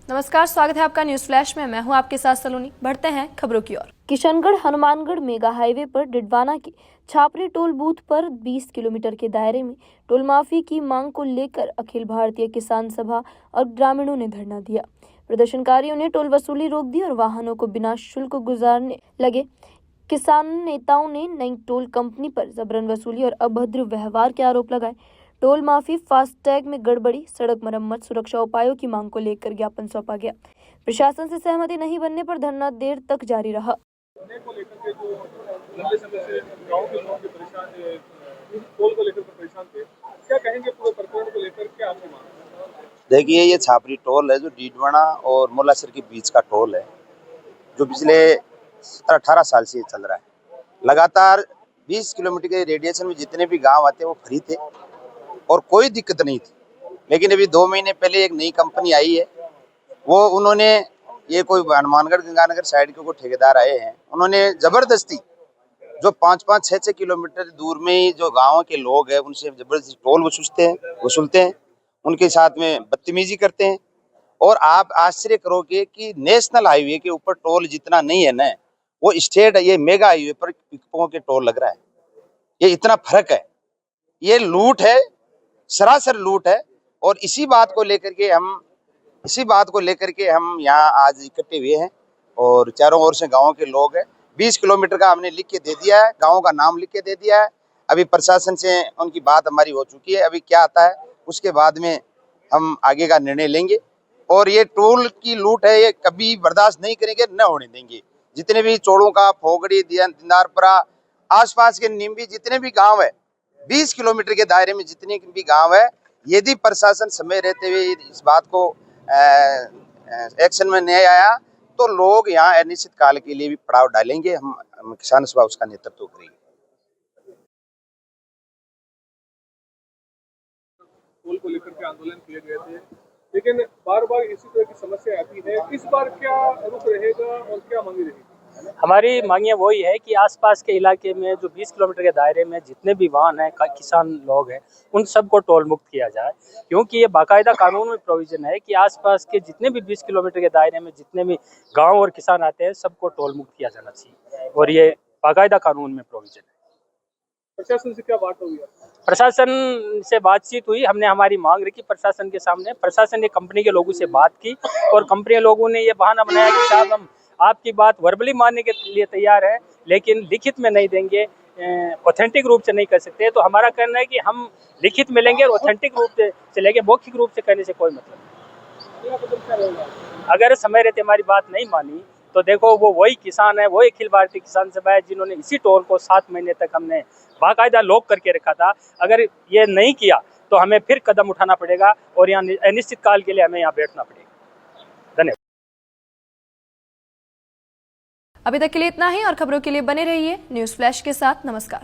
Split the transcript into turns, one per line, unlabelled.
नमस्कार, स्वागत है आपका न्यूज फ्लैश में। मैं हूं आपके साथ सलोनी। बढ़ते हैं खबरों की ओर। किशनगढ़ हनुमानगढ़ मेगा हाईवे पर डिडवाना के छापरी टोल बूथ पर 20 किलोमीटर के दायरे में टोल माफी की मांग को लेकर अखिल भारतीय किसान सभा और ग्रामीणों ने धरना दिया। प्रदर्शनकारियों ने टोल वसूली रोक दी और वाहनों को बिना शुल्क गुजारने लगे। किसान नेताओं ने नई टोल कंपनी पर जबरन वसूली और अभद्र व्यवहार के आरोप लगाए। टोल माफी, फास्टैग में गड़बड़ी, सड़क मरम्मत, सुरक्षा उपायों की मांग को लेकर ज्ञापन सौंपा गया। प्रशासन से सहमति नहीं बनने पर धरना देर तक जारी रहा।
को लेकर के जो लंबे समय से गांव के लोग परेशान टोल को लेकर परेशान थे, क्या कहेंगे पूरे प्रकरण को लेकर? क्या आपकी मांग है?
देखिए, ये छापरी टोल है जो डीडवाना और मोलासर के बीच का टोल है, जो पिछले 18 साल से चल रहा है। लगातार 20 किलोमीटर के रेडिएशन में जितने भी गांव आते हैं वो फ्री थे और कोई दिक्कत नहीं थी। लेकिन अभी 2 महीने पहले एक नई कंपनी आई है, वो उन्होंने ये कोई हनुमानगढ़ गंगानगर साइड के कोई ठेकेदार आए हैं, उन्होंने जबरदस्ती जो 5-5, 6-6 किलोमीटर दूर में ही जो गाँव के लोग हैं उनसे जबरदस्ती टोल वसूलते हैं, उनके साथ में बदतमीजी करते हैं। और आप आश्चर्य करोगे कि नेशनल हाईवे के ऊपर टोल जितना नहीं है ना, वो स्टेट ये मेगा हाईवे पर पिकअपों के टोल लग रहा है। ये इतना फर्क है, ये लूट है, सरासर लूट है। और इसी बात को लेकर के हम यहाँ आज इकट्ठे हुए हैं और चारों ओर से गाँव के लोग हैं। 20 किलोमीटर का हमने लिख के दे दिया है, गाँव का नाम लिख के दे दिया है। अभी प्रशासन से उनकी बात हमारी हो चुकी है, अभी क्या आता है उसके बाद में हम आगे का निर्णय लेंगे। और ये टोल की लूट है, ये कभी बर्दाश्त नहीं करेंगे, न होने देंगे। जितने भी चोड़ों का, फोगड़ी, दिनारपुरा, आसपास के निम्बी जितने भी गांव है, 20 किलोमीटर के दायरे में जितने भी गांव है, यदि प्रशासन समय रहते हुए इस बात को एक्शन में नहीं आया तो लोग यहाँ अनिश्चित काल के लिए भी पड़ाव डालेंगे। हम किसान सभा उसका नेतृत्व करेंगे।
टोल को लेकर के आंदोलन किए गए थे, लेकिन बार बार इसी तरह की समस्या आती है। इस बार क्या रुख रहेगा और क्या मांगी रहेगी?
हमारी मांगे वही है कि आसपास के इलाके में जो 20 किलोमीटर के दायरे में जितने भी वाहन हैं, किसान लोग हैं, उन सबको टोल मुक्त किया जाए। क्योंकि ये बाकायदा कानून में प्रोविजन है कि आसपास के जितने भी 20 किलोमीटर के दायरे में जितने भी गांव और किसान आते हैं, सबको टोल मुक्त किया जाना चाहिए और ये बाकायदा कानून में प्रोविजन है।
प्रशासन से क्या बात होगी?
प्रशासन से बातचीत हुई, हमने हमारी मांग रखी प्रशासन के सामने। प्रशासन ने कंपनी के लोगों से बात की और कंपनी लोगों ने ये बहाना बनाया कि साहब हम आपकी बात वर्बली मानने के लिए तैयार है, लेकिन लिखित में नहीं देंगे, ऑथेंटिक रूप से नहीं कर सकते। तो हमारा कहना है कि हम लिखित में लेंगे और ऑथेंटिक रूप से चलेंगे, मौखिक रूप से कहने से कोई मतलब नहीं। अगर समय रहते हमारी बात नहीं मानी तो देखो, वो वही किसान है, वही अखिल भारतीय किसान सभा है जिन्होंने इसी टोल को 7 महीने तक हमने बाकायदा लॉक करके रखा था। अगर ये नहीं किया तो हमें फिर कदम उठाना पड़ेगा और यहाँ अनिश्चित काल के लिए हमें यहाँ बैठना पड़ेगा। धन्यवाद।
अभी तक के लिए इतना ही और खबरों के लिए बने रहिए न्यूज फ्लैश के साथ। नमस्कार।